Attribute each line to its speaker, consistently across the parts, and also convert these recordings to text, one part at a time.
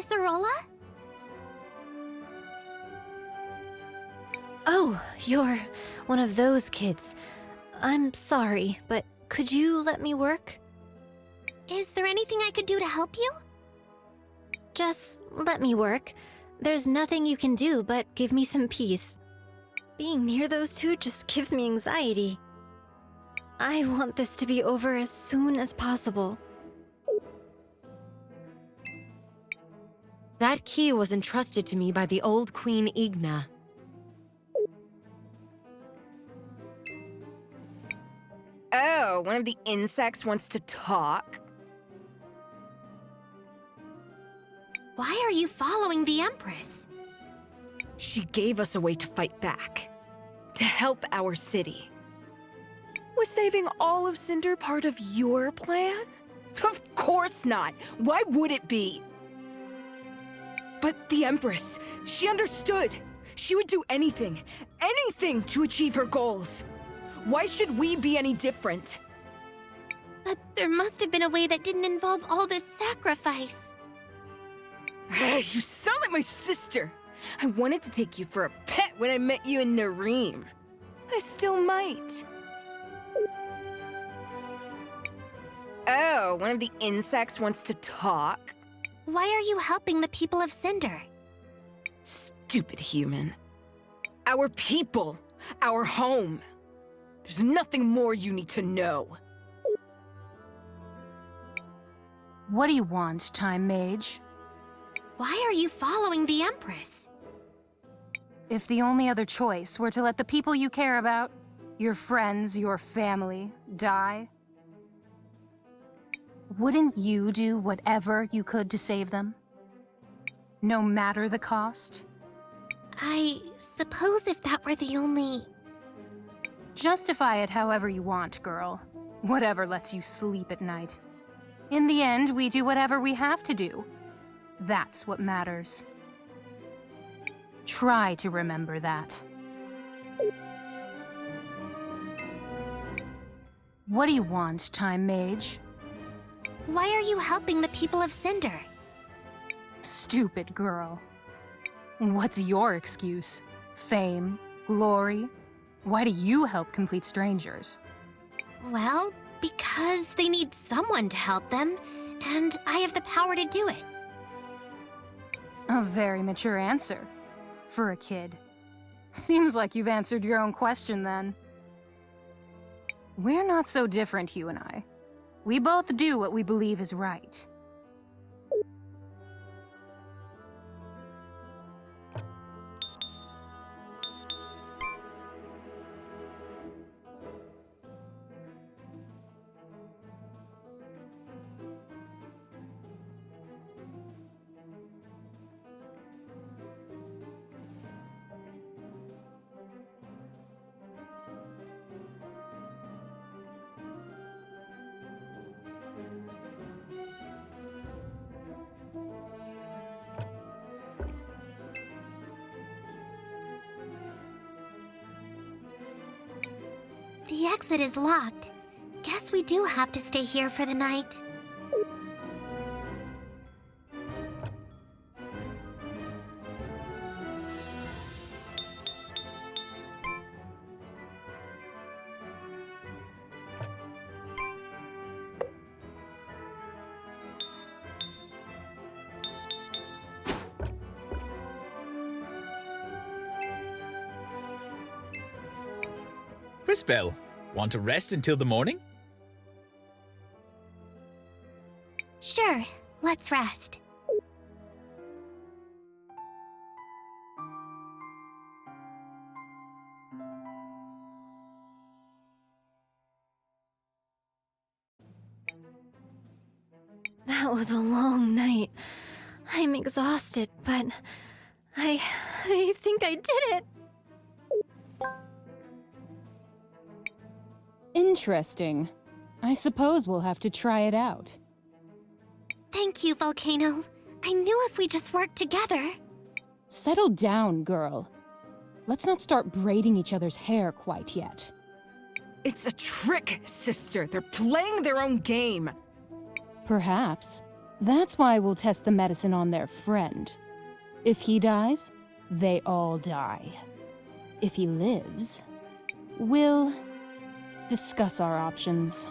Speaker 1: Miss Arola?
Speaker 2: Oh, you're one of those kids. I'm sorry, but could you let me work?
Speaker 1: Is there anything I could do to help you?
Speaker 2: Just let me work. There's nothing you can do but give me some peace. Being near those two just gives me anxiety. I want this to be over as soon as possible.
Speaker 3: That key was entrusted to me by the old Queen Igna.
Speaker 4: Oh, one of the insects wants to talk?
Speaker 1: Why are you following the Empress?
Speaker 4: She gave us a way to fight back. To help our city. Was saving all of Cinder part of your plan? Of course not! Why would it be? But the Empress, she understood. She would do anything to achieve her goals. Why should we be any different?
Speaker 1: But there must have been a way that didn't involve all this sacrifice.
Speaker 4: You sound like my sister. I wanted to take you for a pet when I met you in Nareem. I still might. Oh, one of the insects wants to talk?
Speaker 1: Why are you helping the people of Cinder?
Speaker 4: Stupid human. Our people. Our home. There's nothing more you need to know.
Speaker 5: What do you want, Time Mage?
Speaker 1: Why are you following the Empress?
Speaker 5: If the only other choice were to let the people you care about, your friends, your family, die, wouldn't you do whatever you could to save them? No matter the cost?
Speaker 1: I suppose if that were the only...
Speaker 5: Justify it however you want, girl. Whatever lets you sleep at night. In the end, we do whatever we have to do. That's what matters. Try to remember that. What do you want, Time Mage?
Speaker 1: Why are you helping the people of Cinder?
Speaker 5: Stupid girl. What's your excuse? Fame? Glory? Why do you help complete strangers?
Speaker 1: Well, because they need someone to help them, and I have the power to do it.
Speaker 5: A very mature answer. For a kid. Seems like you've answered your own question then. We're not so different, you and I. We both do what we believe is right.
Speaker 1: The exit is locked. Guess we do have to stay here for the night.
Speaker 6: Crispell, want to rest until the morning?
Speaker 1: Sure, let's rest.
Speaker 2: That was a long night. I'm exhausted, but I think I did it.
Speaker 7: Interesting. I suppose we'll have to try it out.
Speaker 1: Thank you, Volcano. I knew if we just worked together...
Speaker 7: Settle down, girl. Let's not start braiding each other's hair quite yet.
Speaker 4: It's a trick, sister. They're playing their own game.
Speaker 7: Perhaps. That's why we'll test the medicine on their friend. If he dies, they all die. If he lives, we'll discuss our options.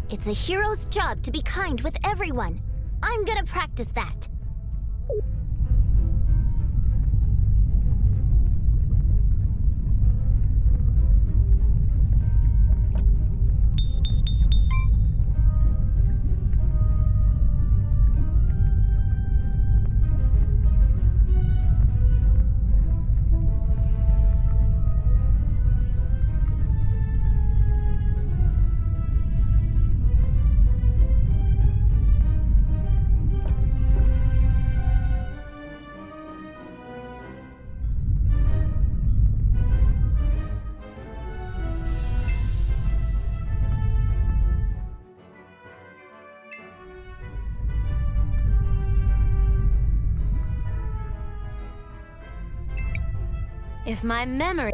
Speaker 8: It's a hero's job to be kind with everyone. I'm gonna practice that.
Speaker 2: If my memory...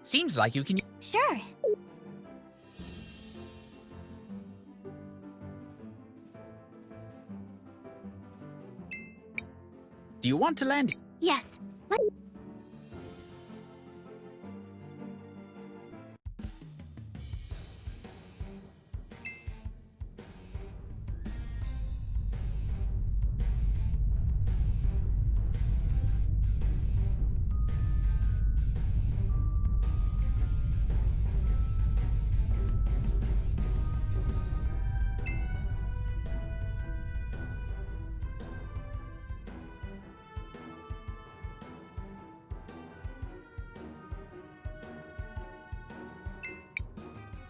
Speaker 6: Seems like you can.
Speaker 1: Sure.
Speaker 6: Do you want to land?
Speaker 1: Yes.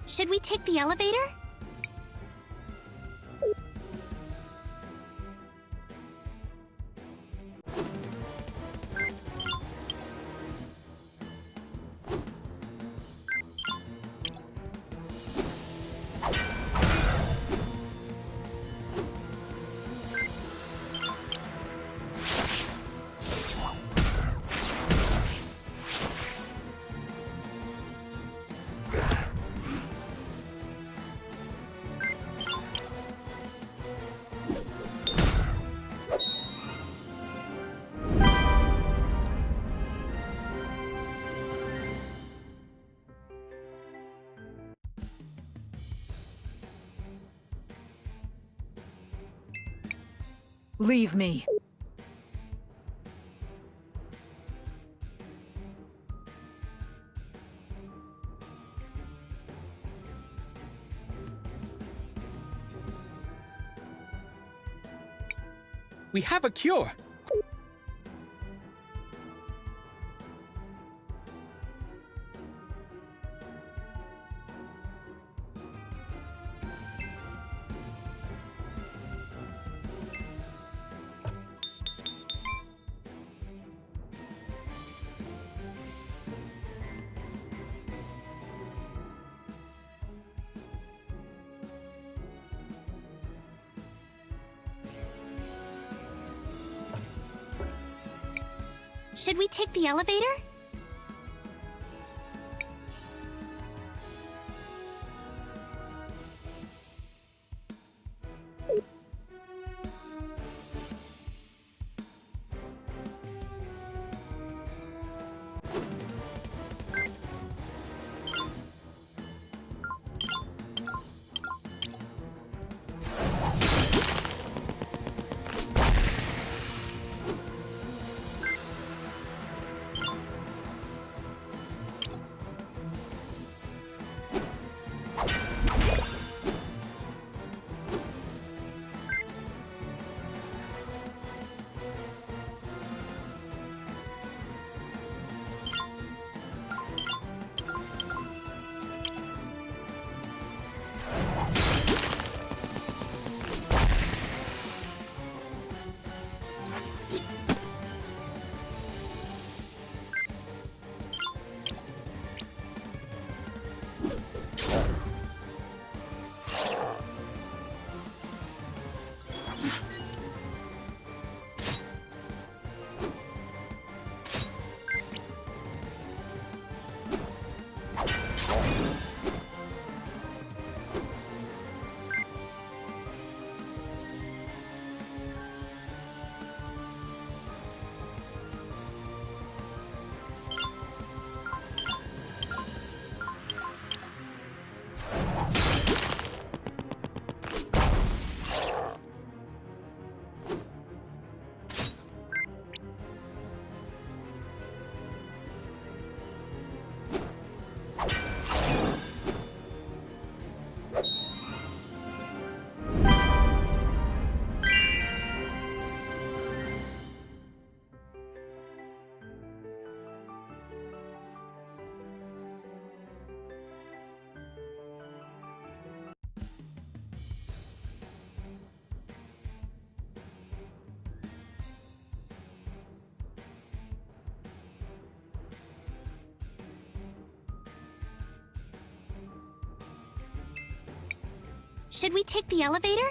Speaker 1: Should we take the elevator?
Speaker 4: Leave me.
Speaker 6: We have a cure.
Speaker 1: Should we take the elevator? Should we take the elevator?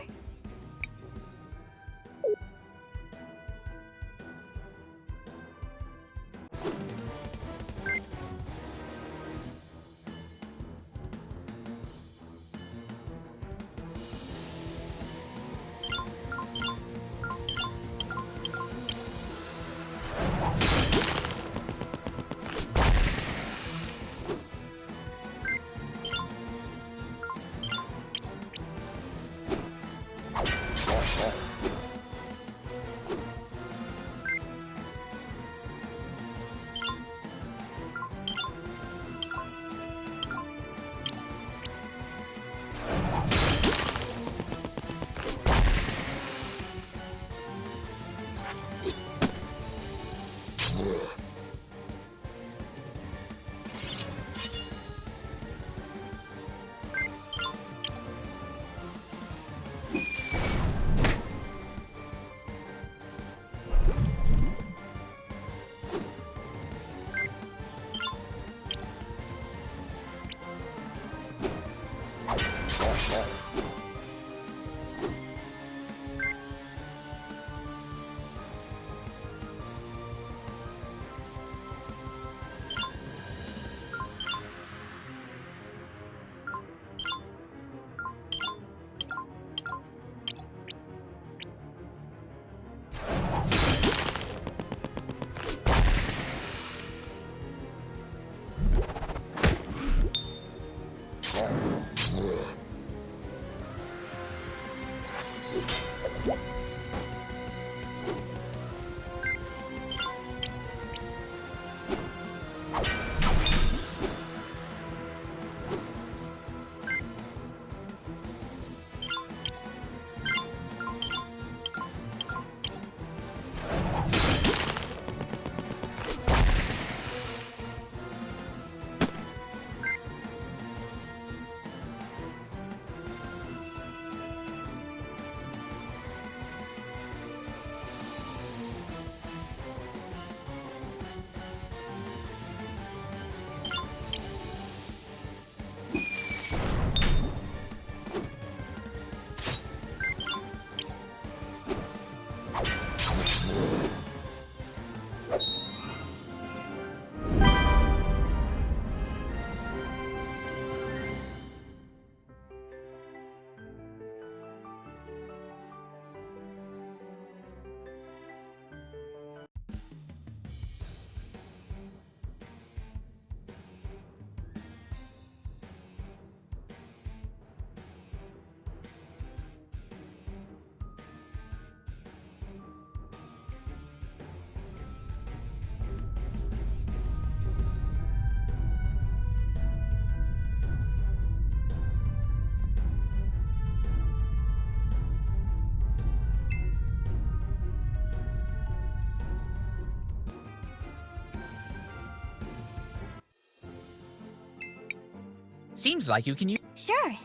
Speaker 6: Seems like you can use.
Speaker 1: Sure.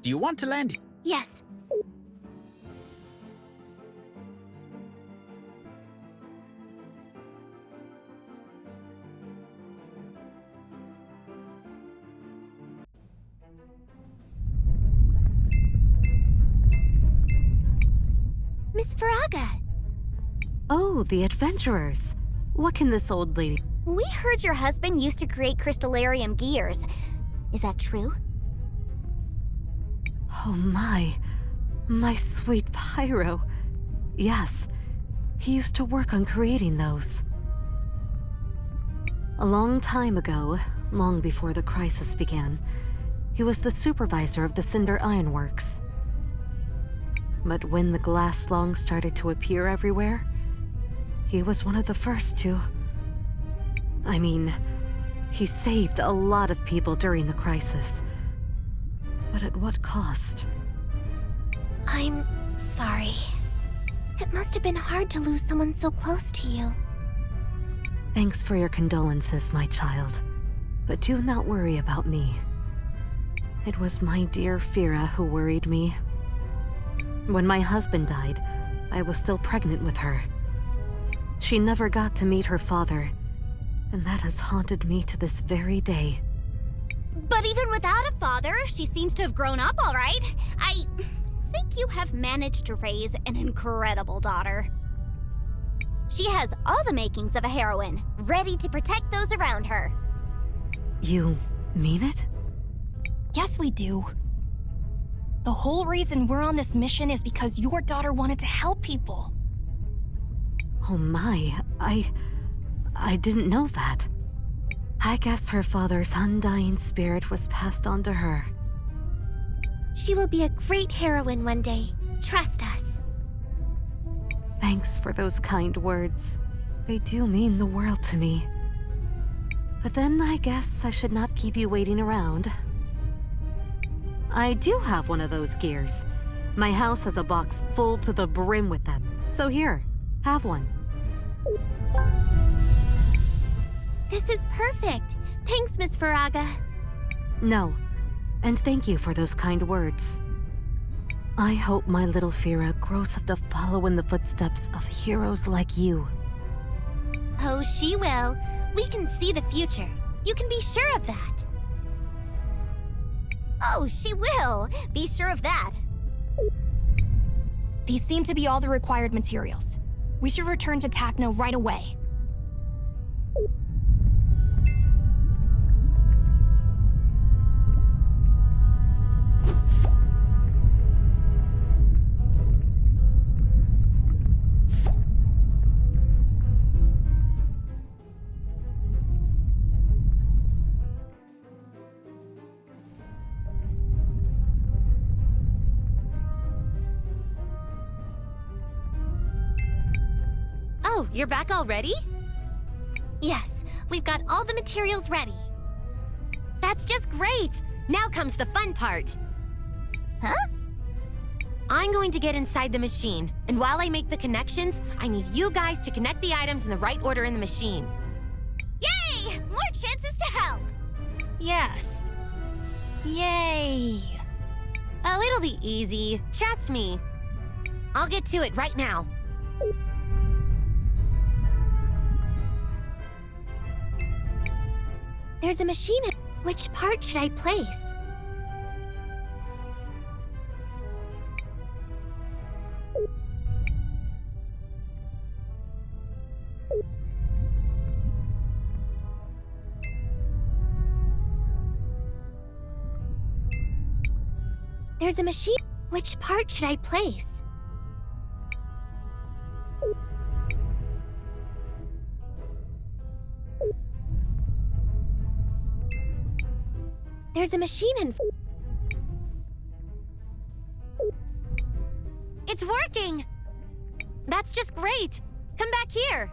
Speaker 6: Do you want to land?
Speaker 1: Yes. Miss Faraga.
Speaker 9: Oh, the adventurers. What can this old lady...
Speaker 8: We heard your husband used to create crystallarium gears. Is that true?
Speaker 9: Oh my sweet Pyro. Yes, he used to work on creating those. A long time ago, long before the crisis began, he was the supervisor of the Cinder Ironworks. But when the glass slung started to appear everywhere, he was one of the first to... I mean, he saved a lot of people during the crisis. But at what cost?
Speaker 1: I'm sorry. It must have been hard to lose someone so close to you.
Speaker 9: Thanks for your condolences, my child. But do not worry about me. It was my dear Fira who worried me. When my husband died, I was still pregnant with her. She never got to meet her father, and that has haunted me to this very day.
Speaker 8: But even without a father, she seems to have grown up all right. I think you have managed to raise an incredible daughter. She has all the makings of a heroine, ready to protect those around her.
Speaker 9: You mean it?
Speaker 10: Yes, we do. The whole reason we're on this mission is because your daughter wanted to help people.
Speaker 9: Oh my, I didn't know that. I guess her father's undying spirit was passed on to her.
Speaker 1: She will be a great heroine one day. Trust us.
Speaker 9: Thanks for those kind words. They do mean the world to me. But then I guess I should not keep you waiting around. I do have one of those gears. My house has a box full to the brim with them. So here, have one.
Speaker 1: This is perfect. Thanks, Miss Faraga.
Speaker 9: No, and thank you for those kind words. I hope my little Fira grows up to follow in the footsteps of heroes like you.
Speaker 1: Oh, she will. We can see the future. You can be sure of that.
Speaker 8: Oh, she will. Be sure of that.
Speaker 10: These seem to be all the required materials. We should return to Takno right away.
Speaker 3: Oh, you're back already?
Speaker 1: Yes, we've got all the materials ready.
Speaker 3: That's just great! Now comes the fun part.
Speaker 8: Huh?
Speaker 3: I'm going to get inside the machine, and while I make the connections, I need you guys to connect the items in the right order in the machine.
Speaker 8: Yay! More chances to help!
Speaker 10: Yes. Yay!
Speaker 3: Oh, it'll be easy. Trust me. I'll get to it right now.
Speaker 1: There's a machine. Which part should I place? There's a machine. Which part should I place? There's a machine in...
Speaker 3: It's working! That's just great! Come back here!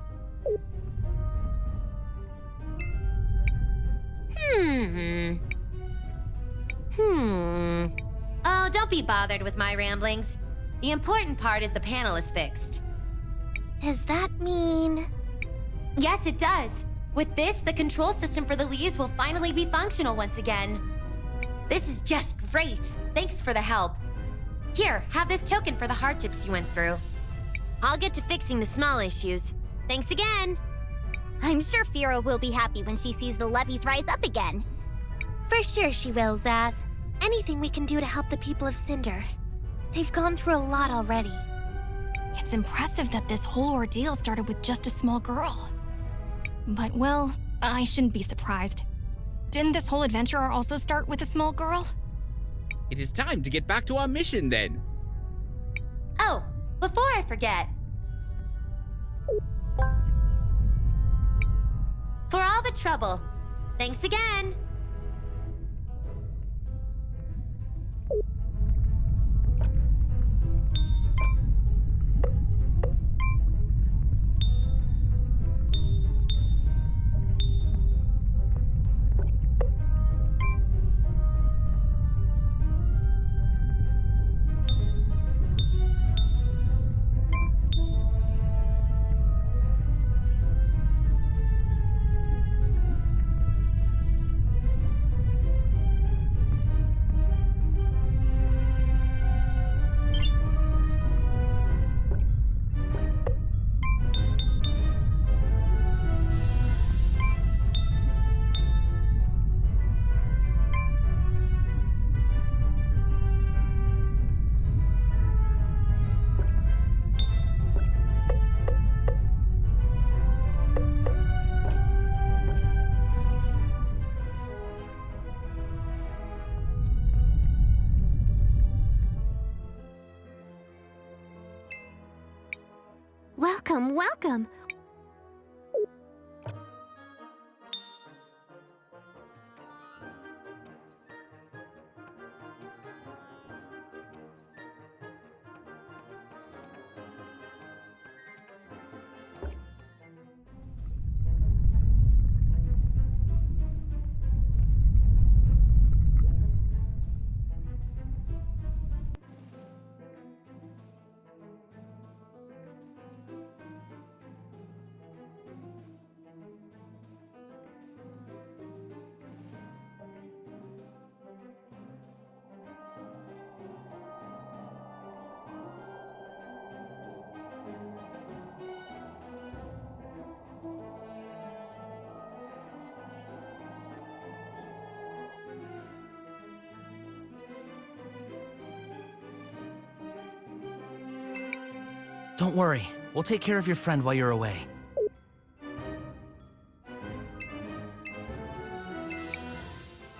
Speaker 3: Oh, don't be bothered with my ramblings. The important part is the panel is fixed.
Speaker 1: Does that mean...
Speaker 3: Yes, it does. With this, the control system for the leaves will finally be functional once again. This is just great. Thanks for the help. Here, have this token for the hardships you went through. I'll get to fixing the small issues. Thanks again.
Speaker 8: I'm sure Fira will be happy when she sees the levees rise up again.
Speaker 1: For sure she will, Zaz. Anything we can do to help the people of Cinder. They've gone through a lot already.
Speaker 10: It's impressive that this whole ordeal started with just a small girl. But, well, I shouldn't be surprised. Didn't this whole adventure also start with a small girl?
Speaker 6: It is time to get back to our mission then.
Speaker 3: Oh, before I forget. For all the trouble, thanks again.
Speaker 9: Welcome, welcome.
Speaker 11: Don't worry, we'll take care of your friend while you're away.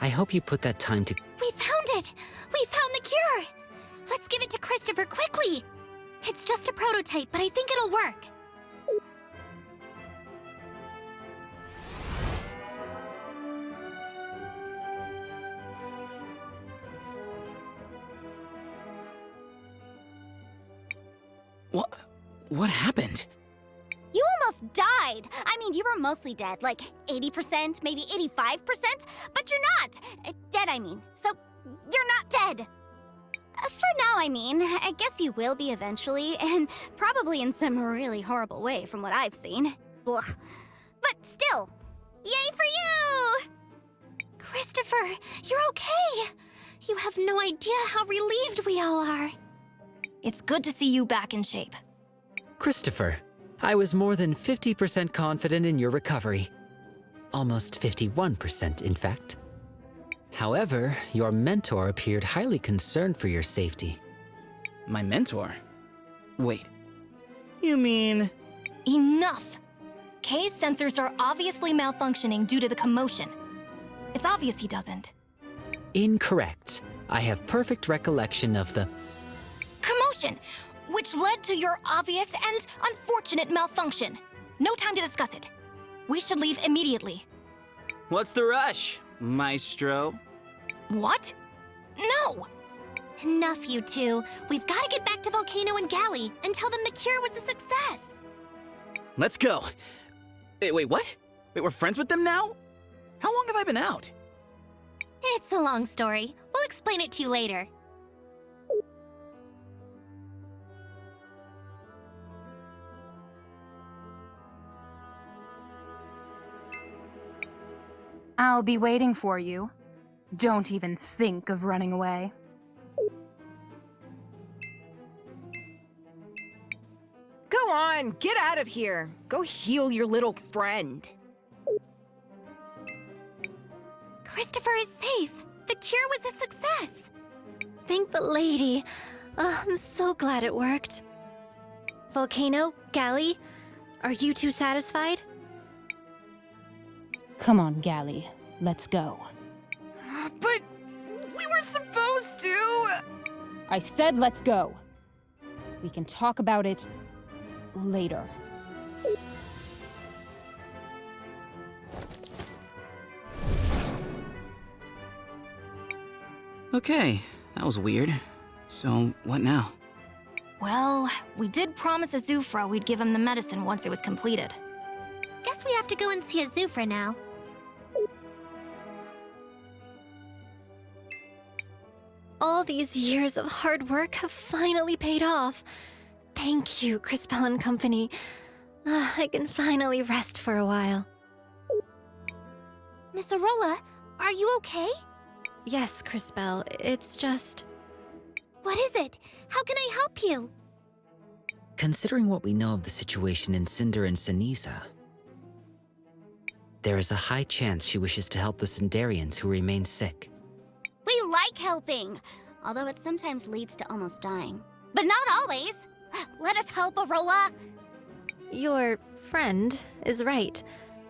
Speaker 12: I hope you put that time to...
Speaker 1: We found it! We found the cure! Let's give it to Christopher quickly! It's just a prototype, but I think it'll work.
Speaker 13: What happened?
Speaker 8: You almost died. I mean, you were mostly dead, like 80%, maybe 85%, but you're not. Dead, I mean. So, you're not dead. For now, I mean. I guess you will be eventually, and probably in some really horrible way from what I've seen. Blah. But still, yay for you!
Speaker 1: Christopher, you're okay! You have no idea how relieved we all are.
Speaker 10: It's good to see you back in shape.
Speaker 12: Christopher, I was more than 50% confident in your recovery. Almost 51%, in fact. However, your mentor appeared highly concerned for your safety.
Speaker 13: My mentor? Wait. You mean...
Speaker 10: Enough! Kay's sensors are obviously malfunctioning due to the commotion. It's obvious he doesn't.
Speaker 12: Incorrect. I have perfect recollection of the...
Speaker 10: Commotion! Which led to your obvious and unfortunate malfunction. No time to discuss it. We should leave immediately.
Speaker 13: What's the rush, Maestro?
Speaker 10: What? No!
Speaker 1: Enough, you two. We've got to get back to Volcano and Galley and tell them the cure was a success.
Speaker 13: Let's go. Wait, what? Wait, we're friends with them now? How long have I been out?
Speaker 1: It's a long story. We'll explain it to you later.
Speaker 5: I'll be waiting for you. Don't even think of running away.
Speaker 4: Go on, get out of here. Go heal your little friend.
Speaker 1: Christopher is safe. The cure was a success.
Speaker 2: Thank the lady. Oh, I'm so glad it worked. Volcano, Galley, are you two satisfied?
Speaker 7: Come on, Galley. Let's go.
Speaker 4: But we were supposed to.
Speaker 7: I said let's go. We can talk about it later.
Speaker 13: Okay, that was weird. So, what now?
Speaker 10: Well, we did promise Azufra we'd give him the medicine once it was completed.
Speaker 1: Guess we have to go and see Azufra now.
Speaker 2: All these years of hard work have finally paid off. Thank you, Crispell and Company. I can finally rest for a while.
Speaker 1: Miss Arola, are you okay?
Speaker 2: Yes, Crispell, it's just...
Speaker 1: What is it? How can I help you?
Speaker 12: Considering what we know of the situation in Cinder and Sinisa, there is a high chance she wishes to help the Cinderians who remain sick.
Speaker 8: We like helping, although it sometimes leads to almost dying. But not always. Let us help, Arola.
Speaker 2: Your friend is right.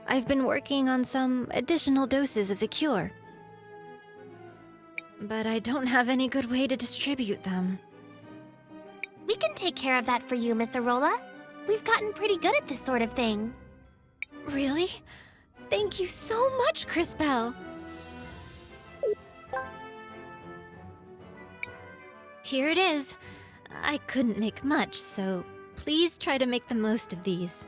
Speaker 2: I've been working on some additional doses of the cure. But I don't have any good way to distribute them.
Speaker 1: We can take care of that for you, Miss Arola. We've gotten pretty good at this sort of thing.
Speaker 2: Really? Thank you so much, Crispell. Here it is. I couldn't make much, so please try to make the most of these.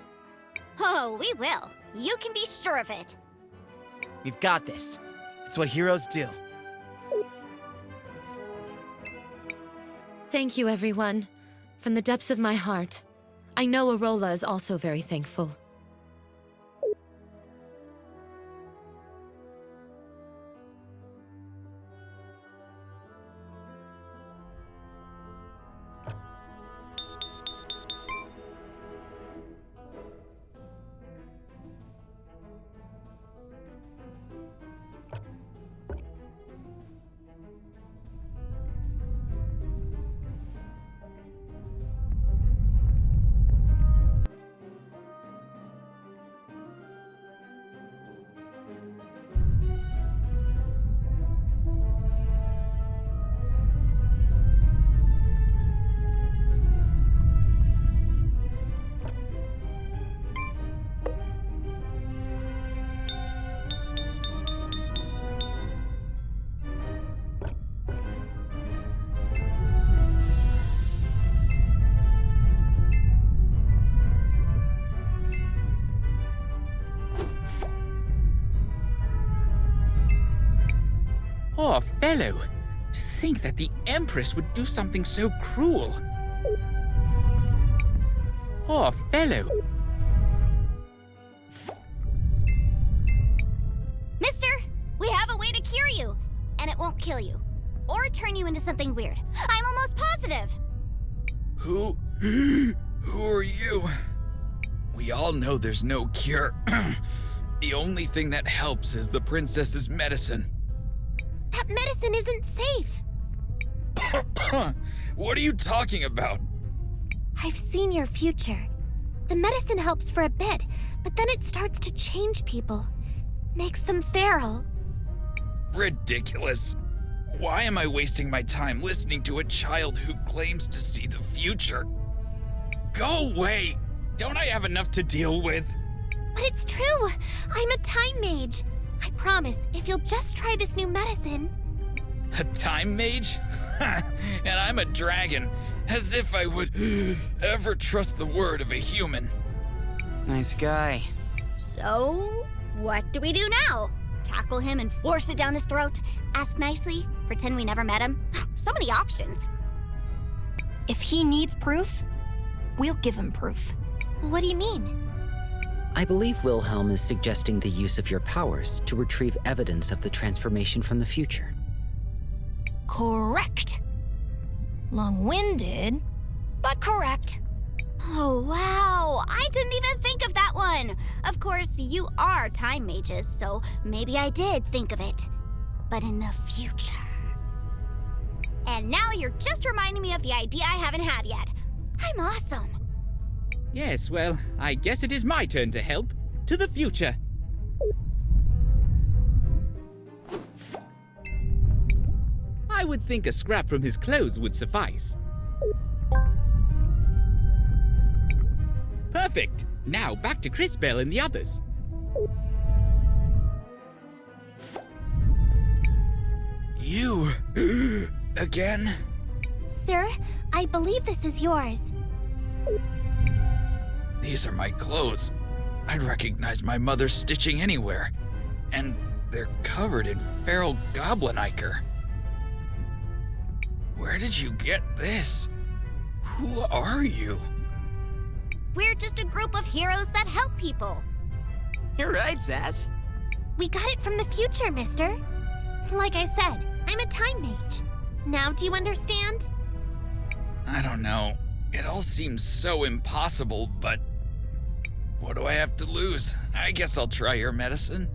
Speaker 8: Oh, we will. You can be sure of it.
Speaker 13: We've got this. It's what heroes do.
Speaker 3: Thank you, everyone. From the depths of my heart. I know Arola is also very thankful.
Speaker 6: Poor fellow. To think that the Empress would do something so cruel. Poor fellow.
Speaker 8: Mister, we have a way to cure you, and it won't kill you, or turn you into something weird. I'm almost positive.
Speaker 14: Who are you? We all know there's no cure. The only thing that helps is the princess's medicine.
Speaker 1: That medicine isn't safe.
Speaker 14: What are you talking about?
Speaker 1: I've seen your future. The medicine helps for a bit, but then it starts to change people. Makes them feral.
Speaker 14: Ridiculous. Why am I wasting my time listening to a child who claims to see the future? Go away! Don't I have enough to deal with?
Speaker 1: But it's true. I'm a time mage. I promise, if you'll just try this new medicine.
Speaker 14: A time mage? And I'm a dragon. As if I would ever trust the word of a human.
Speaker 13: Nice guy.
Speaker 8: So, what do we do now? Tackle him and force it down his throat? Ask nicely? Pretend we never met him? So many options.
Speaker 10: If he needs proof, we'll give him proof.
Speaker 1: What do you mean?
Speaker 12: I believe Wilhelm is suggesting the use of your powers to retrieve evidence of the transformation from the future.
Speaker 10: Correct. Long-winded, but correct.
Speaker 8: Oh, wow. I didn't even think of that one. Of course, you are time mages, so maybe I did think of it. But in the future. And now you're just reminding me of the idea I haven't had yet. I'm awesome.
Speaker 6: Yes, well, I guess it is my turn to help. To the future. I would think a scrap from his clothes would suffice. Perfect! Now back to Crispell and the others.
Speaker 14: You... again?
Speaker 1: Sir, I believe this is yours.
Speaker 14: These are my clothes. I'd recognize my mother's stitching anywhere. And they're covered in feral goblin ichor. Where did you get this? Who are you?
Speaker 8: We're just a group of heroes that help people.
Speaker 13: You're right, Zaz.
Speaker 1: We got it from the future, mister. Like I said, I'm a time mage. Now do you understand?
Speaker 14: I don't know. It all seems so impossible, but... what do I have to lose? I guess I'll try your medicine.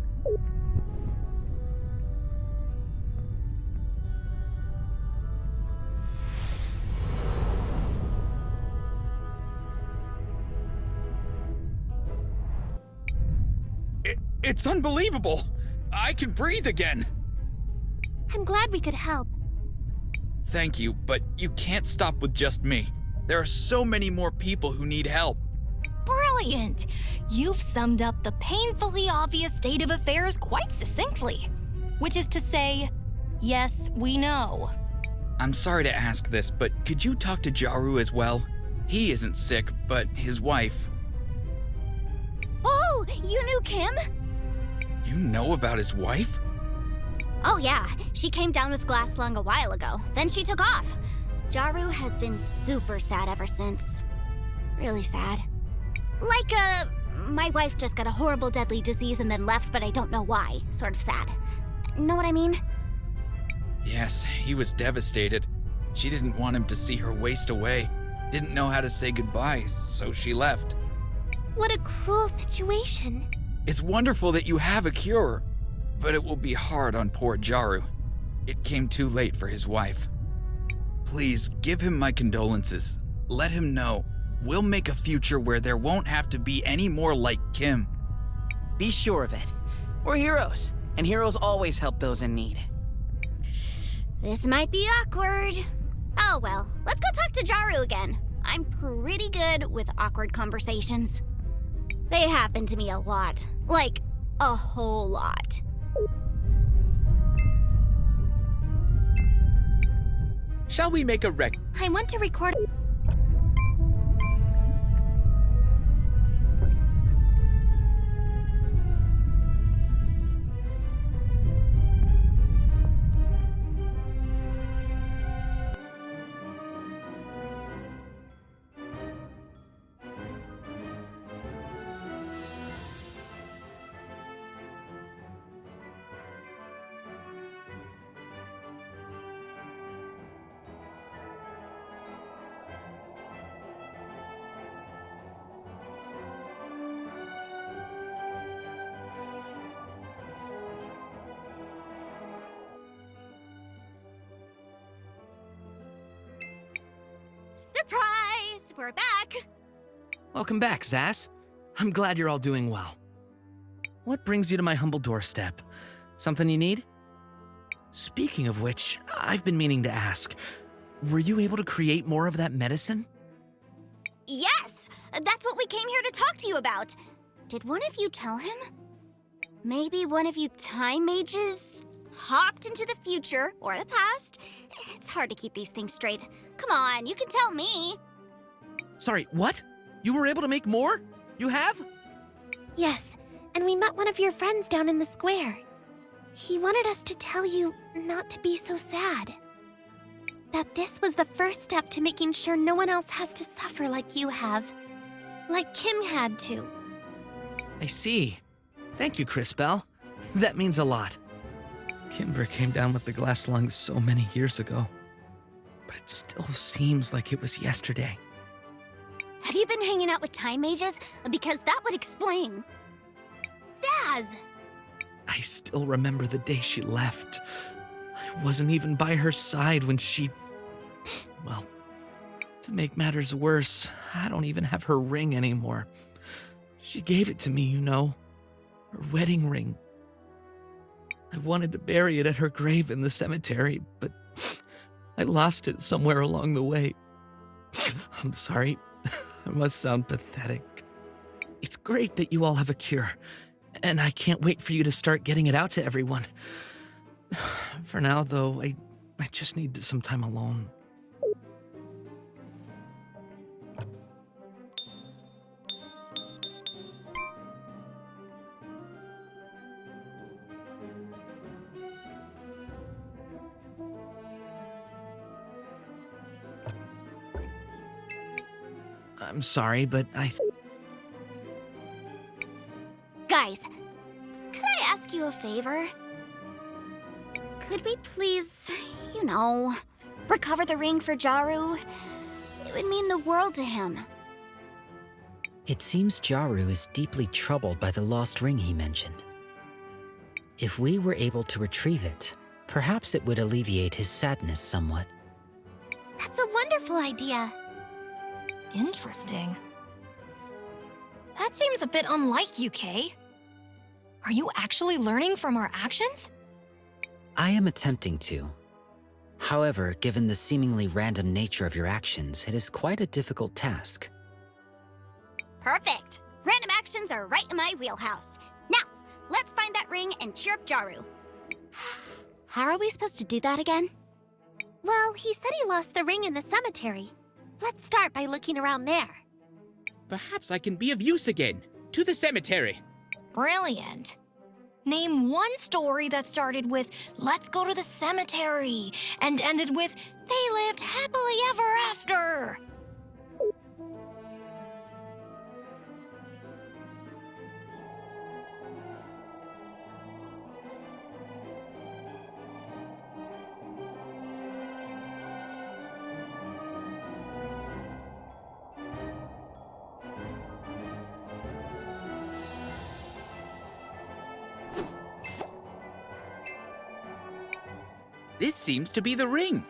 Speaker 14: It's unbelievable! I can breathe again!
Speaker 1: I'm glad we could help.
Speaker 14: Thank you, but you can't stop with just me. There are so many more people who need help.
Speaker 10: brilliant! You've summed up the painfully obvious state of affairs quite succinctly. Which is to say, yes, we know.
Speaker 14: I'm sorry to ask this, but could you talk to Jaru as well? He isn't sick, but his wife.
Speaker 8: Oh, you knew Kim?
Speaker 14: You know about his wife?
Speaker 8: Oh yeah, she came down with glass lung a while ago. Then she took off. Jaru has been super sad ever since. Really sad. Like, my wife just got a horrible deadly disease and then left, but I don't know why. Sort of sad. Know what I mean?
Speaker 14: Yes, he was devastated. She didn't want him to see her waste away. Didn't know how to say goodbye, so she left.
Speaker 1: What a cruel situation.
Speaker 14: It's wonderful that you have a cure, but it will be hard on poor Jaru. It came too late for his wife. Please, give him my condolences. Let him know. We'll make a future where there won't have to be any more like Kim.
Speaker 13: Be sure of it. We're heroes, and heroes always help those in need.
Speaker 8: This might be awkward. Oh well, let's go talk to Jaru again. I'm pretty good with awkward conversations. They happen to me a lot. Like, a whole lot.
Speaker 6: Shall we make a rec?
Speaker 1: I want to record.
Speaker 8: Surprise! We're back!
Speaker 11: Welcome back, Zaz. I'm glad you're all doing well. What brings you to my humble doorstep? Something you need? Speaking of which, I've been meaning to ask, were you able to create more of that medicine?
Speaker 8: Yes! That's what we came here to talk to you about. Did one of you tell him? Maybe one of you time mages hopped into the future or the past? It's hard to keep these things straight. Come on, you can tell me.
Speaker 11: Sorry, what? You were able to make more? You have?
Speaker 1: Yes, and we met one of your friends down in the square. He wanted us to tell you not to be so sad. That this was the first step to making sure no one else has to suffer like you have. Like Kim had to.
Speaker 11: I see. Thank you, Cris Bell. That means a lot. Kimber came down with the glass lungs so many years ago, but it still seems like it was yesterday.
Speaker 8: Have you been hanging out with time mages? Because that would explain.
Speaker 1: Zaz!
Speaker 11: I still remember the day she left. I wasn't even by her side when she... Well, to make matters worse, I don't even have her ring anymore. She gave it to me, you know. Her wedding ring. I wanted to bury it at her grave in the cemetery, but I lost it somewhere along the way. I'm sorry. I must sound pathetic. It's great that you all have a cure, and I can't wait for you to start getting it out to everyone. For now, though, I just need some time alone. I'm sorry, but
Speaker 8: Guys, could I ask you a favor? Could we please, recover the ring for Jaru? It would mean the world to him.
Speaker 12: It seems Jaru is deeply troubled by the lost ring he mentioned. If we were able to retrieve it, perhaps it would alleviate his sadness somewhat.
Speaker 1: That's a wonderful idea.
Speaker 10: Interesting. That seems a bit unlike you, Kay. Are you actually learning from our actions?
Speaker 12: I am attempting to. However, given the seemingly random nature of your actions, it is quite a difficult task.
Speaker 8: Perfect. Random actions are right in my wheelhouse. Now, let's find that ring and cheer up Jaru. How are we supposed to do that again?
Speaker 1: Well, he said he lost the ring in the cemetery. Let's start by looking around there.
Speaker 6: Perhaps I can be of use again. To the cemetery.
Speaker 10: Brilliant. Name one story that started with, let's go to the cemetery, and ended with, they lived happily ever after.
Speaker 6: This seems to be the ring.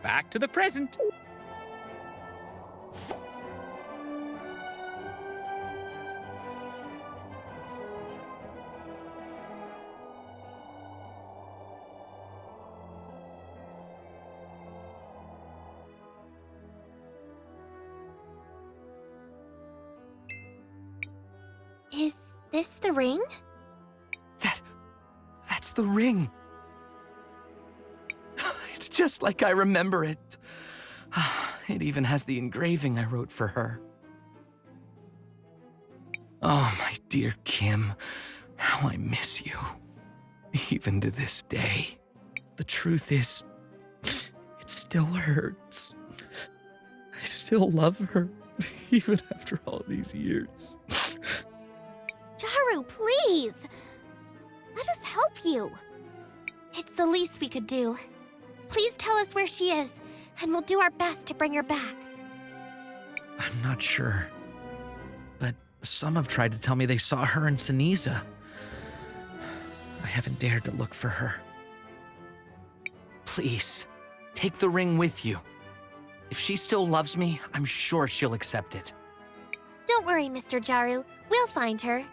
Speaker 6: Back to the present.
Speaker 1: Is this the ring?
Speaker 11: That's the ring. It's just like I remember it. It even has the engraving I wrote for her. Oh, my dear Kim, how I miss you. Even to this day. The truth is, it still hurts. I still love her, even after all these years.
Speaker 8: Jaru, please! Let us help you.
Speaker 1: It's the least we could do. Please tell us where she is, and we'll do our best to bring her back.
Speaker 11: I'm not sure. But some have tried to tell me they saw her in Seniza. I haven't dared to look for her. Please, take the ring with you. If she still loves me, I'm sure she'll accept it.
Speaker 1: Don't worry, Mr. Jaru. We'll find her.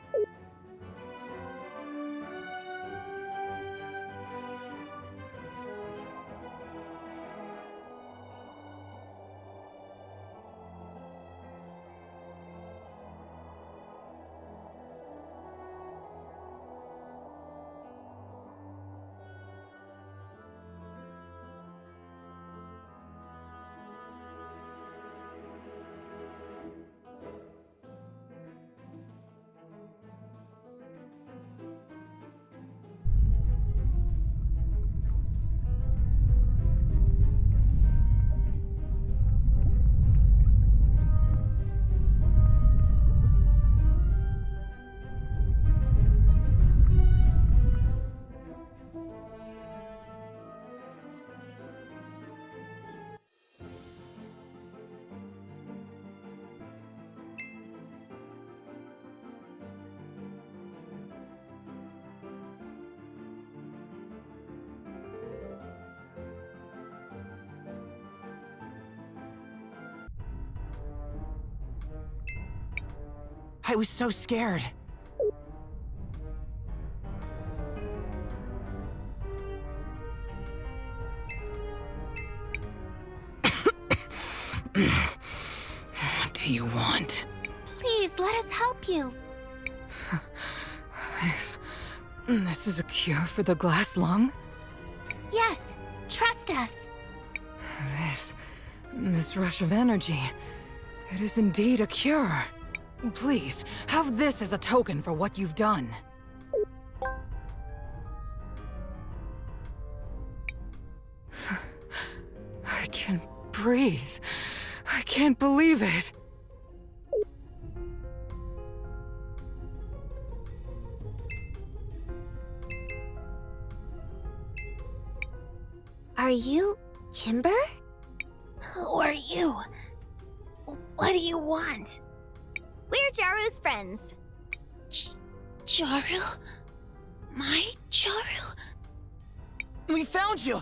Speaker 15: I was so scared. What do you want?
Speaker 1: Please, let us help you.
Speaker 4: This is a cure for the glass lung?
Speaker 1: Yes, trust us.
Speaker 4: This rush of energy, it is indeed a cure. Please, have this as a token for what you've done. I can breathe. I can't believe it.
Speaker 1: Are you Kimber?
Speaker 3: Who are you? What do you want?
Speaker 8: We're Jaru's friends.
Speaker 3: Jaru? My Jaru?
Speaker 15: We found you!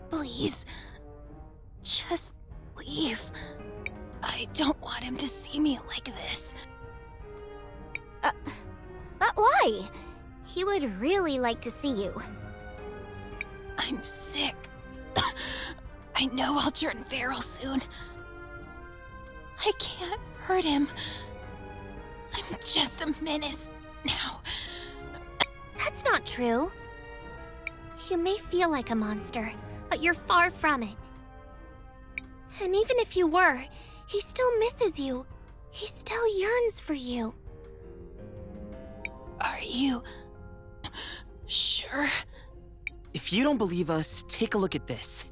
Speaker 3: Please, just leave. I don't want him to see me like this.
Speaker 8: But why? He would really like to see you.
Speaker 3: I'm sick. I know I'll turn feral soon,
Speaker 5: I can't hurt him. I'm just a menace now.
Speaker 1: That's not true. You may feel like a monster, but you're far from it. And even if you were, he still misses you. He still yearns for you.
Speaker 5: Are you sure?
Speaker 15: If you don't believe us, take a look at this.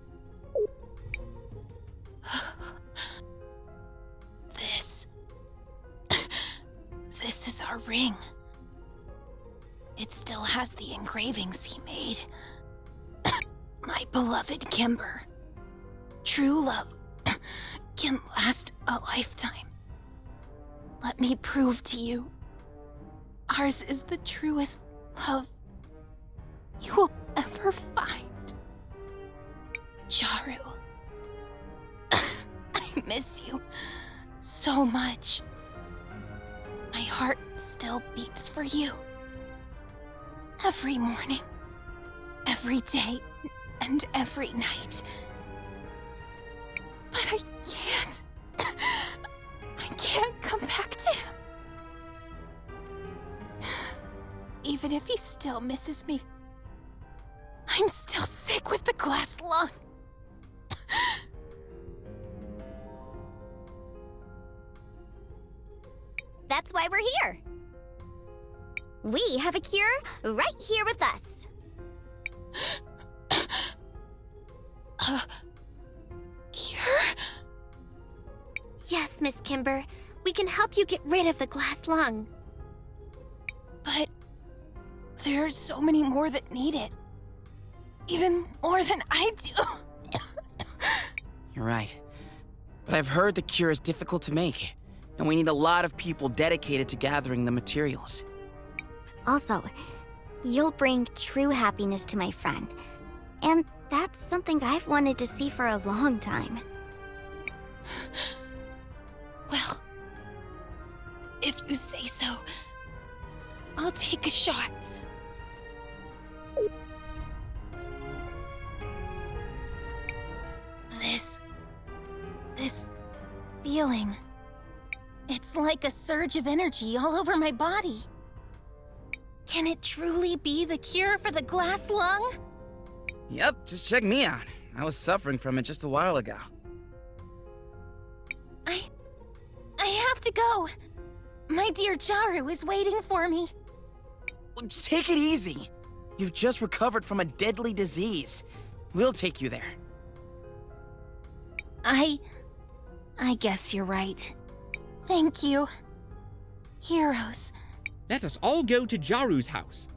Speaker 5: This is our ring. It still has the engravings he made. My beloved Kimber. True love can last a lifetime. Let me prove to you, ours is the truest love you will ever find. Jaru, I miss you so much. My heart still beats for you. Every morning, every day, and every night. But I can't. I can't come back to him. Even if he still misses me, I'm still sick with the glass lung.
Speaker 8: That's why we're here. We have a cure right here with us.
Speaker 5: Cure?
Speaker 1: Yes, Miss Kimber. We can help you get rid of the glass lung.
Speaker 5: But there are so many more that need it. Even more than I do.
Speaker 15: You're right. But I've heard the cure is difficult to make, and we need a lot of people dedicated to gathering the materials.
Speaker 8: Also, you'll bring true happiness to my friend. And that's something I've wanted to see for a long time.
Speaker 5: Well, if you say so, I'll take a shot. This feeling. It's like a surge of energy all over my body. Can it truly be the cure for the glass lung?
Speaker 15: Yep, just check me out. I was suffering from it just a while ago.
Speaker 5: I have to go. My dear Jaru is waiting for me.
Speaker 15: Just take it easy. You've just recovered from a deadly disease. We'll take you there.
Speaker 5: I guess you're right. Thank you. Heroes.
Speaker 6: Let us all go to Jaru's house.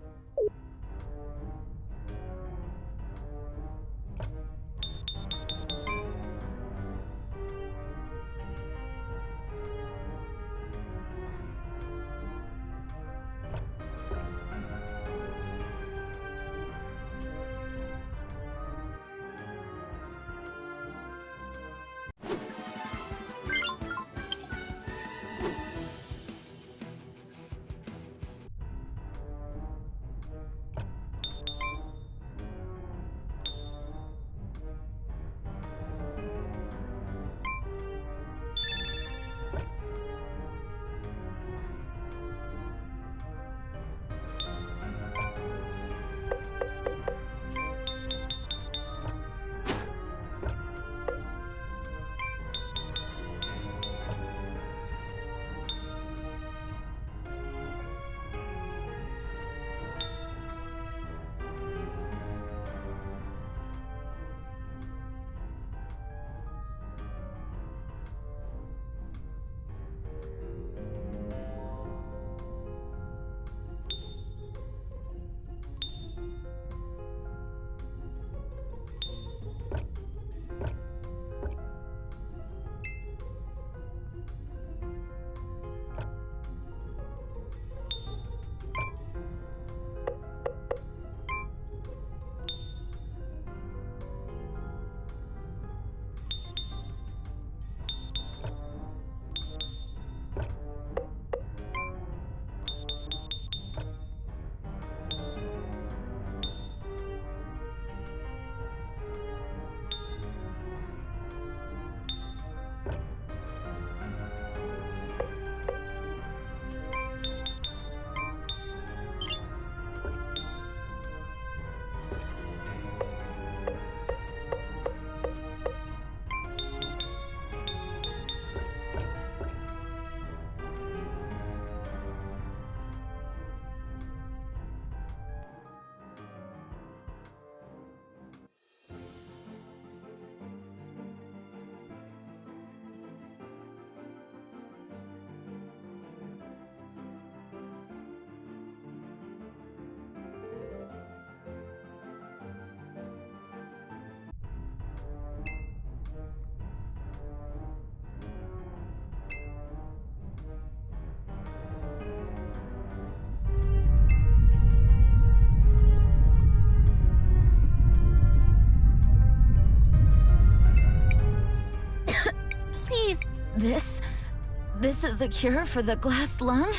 Speaker 5: This is a cure for the glass lung?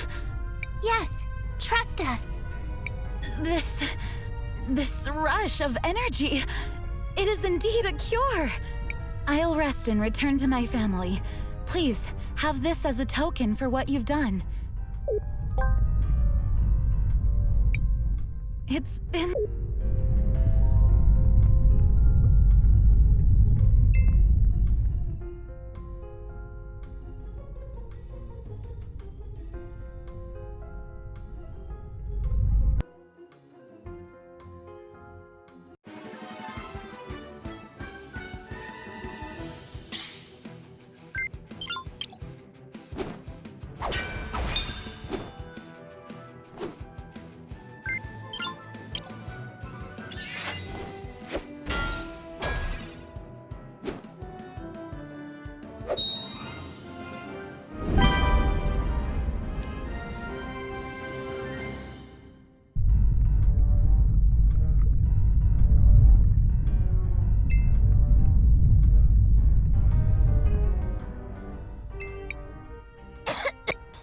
Speaker 1: Yes, trust us.
Speaker 5: This rush of energy, it is indeed a cure. I'll rest and return to my family. Please, have this as a token for what you've done. It's been...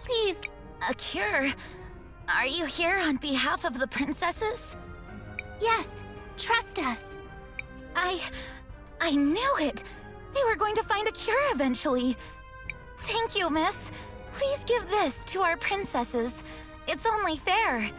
Speaker 1: Please.
Speaker 5: A cure? Are you here on behalf of the princesses?
Speaker 1: Yes, trust us.
Speaker 5: I knew it! They were going to find a cure eventually. Thank you, miss. Please give this to our princesses. It's only fair.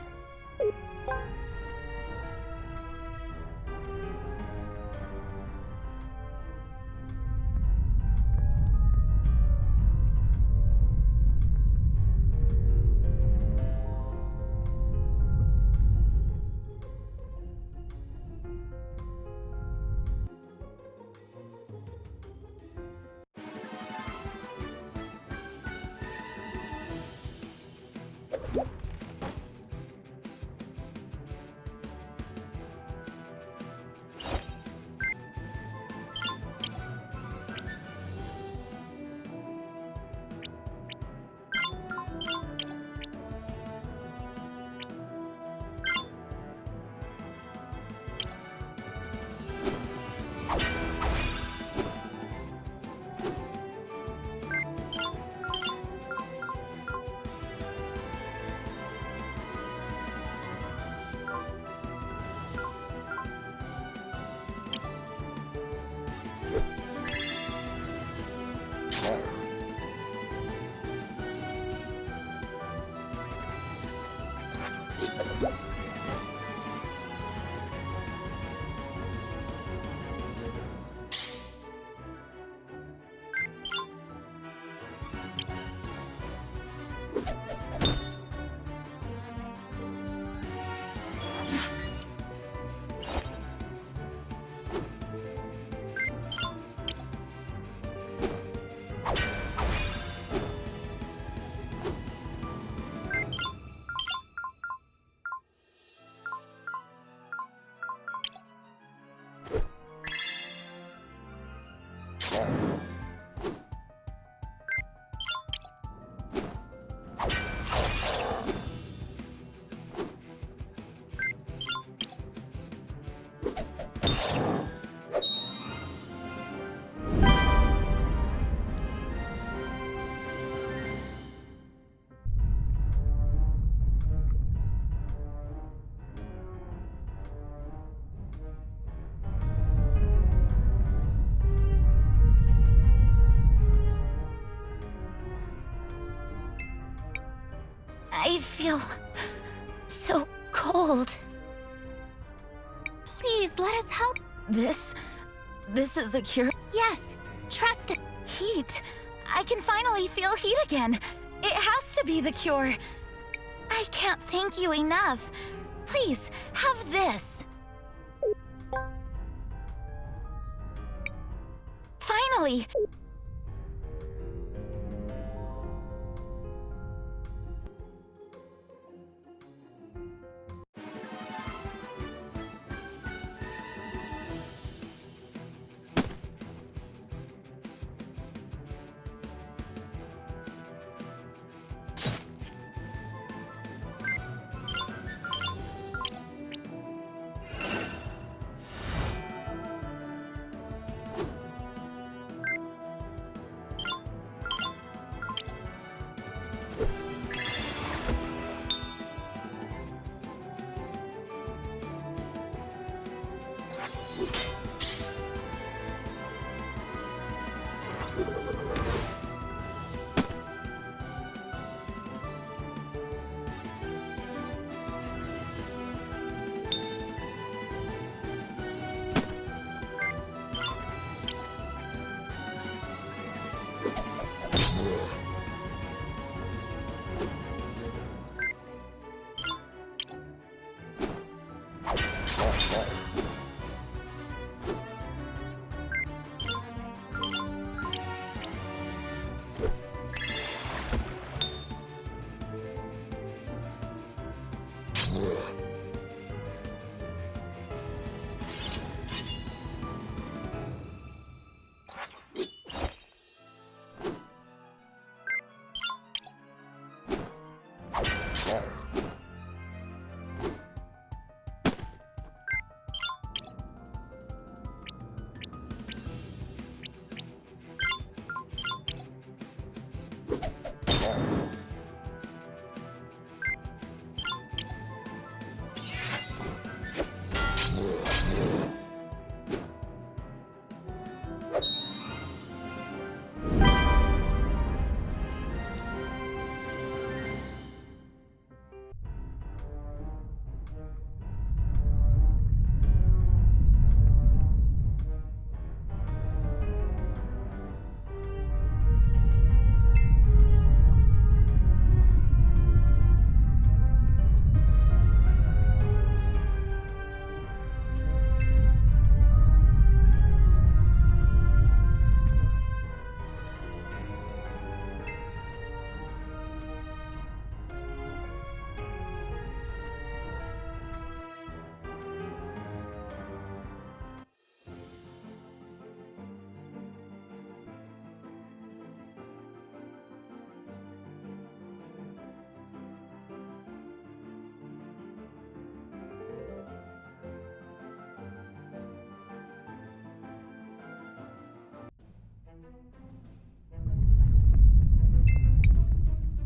Speaker 5: I feel so cold.
Speaker 1: Please, let us help.
Speaker 5: This is a cure?
Speaker 1: Yes, trust it.
Speaker 5: Heat. I can finally feel heat again. It has to be the cure. I can't thank you enough. Please, have this. Finally!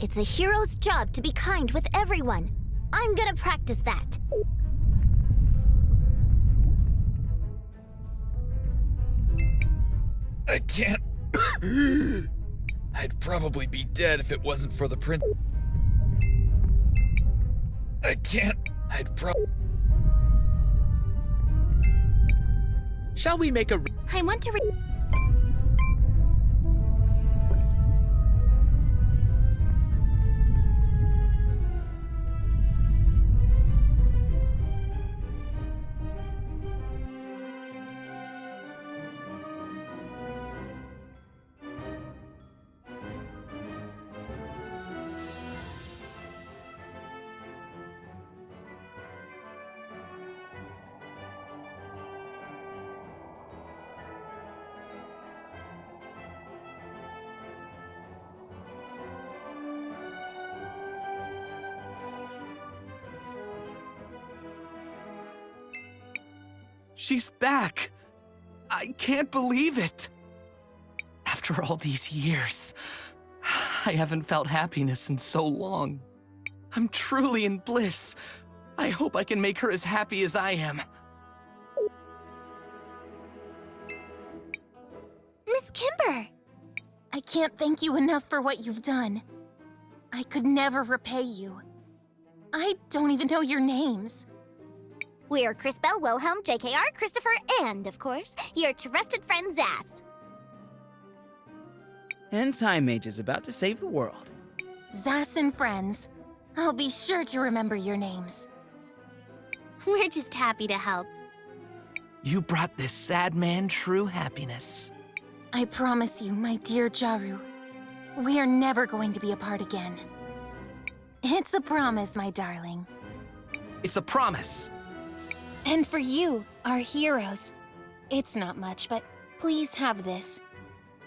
Speaker 8: It's a hero's job to be kind with everyone. I'm gonna practice that.
Speaker 14: I can't. I'd probably be dead if it wasn't for the print. I can't.
Speaker 6: Shall we make a...
Speaker 1: I want to
Speaker 11: She's back! I can't believe it! After all these years, I haven't felt happiness in so long. I'm truly in bliss. I hope I can make her as happy as I am.
Speaker 1: Miss Kimber!
Speaker 5: I can't thank you enough for what you've done. I could never repay you. I don't even know your names.
Speaker 8: We're Crisbell, Wilhelm, JKR, Christopher, and, of course, your trusted friend Zaz.
Speaker 15: And Time Mage is about to save the world.
Speaker 5: Zaz and friends. I'll be sure to remember your names.
Speaker 1: We're just happy to help.
Speaker 11: You brought this sad man true happiness.
Speaker 5: I promise you, my dear Jaru, we are never going to be apart again. It's a promise, my darling.
Speaker 11: It's a promise.
Speaker 5: And for you, our heroes. It's not much, but please have this.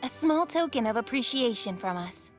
Speaker 5: A small token of appreciation from us.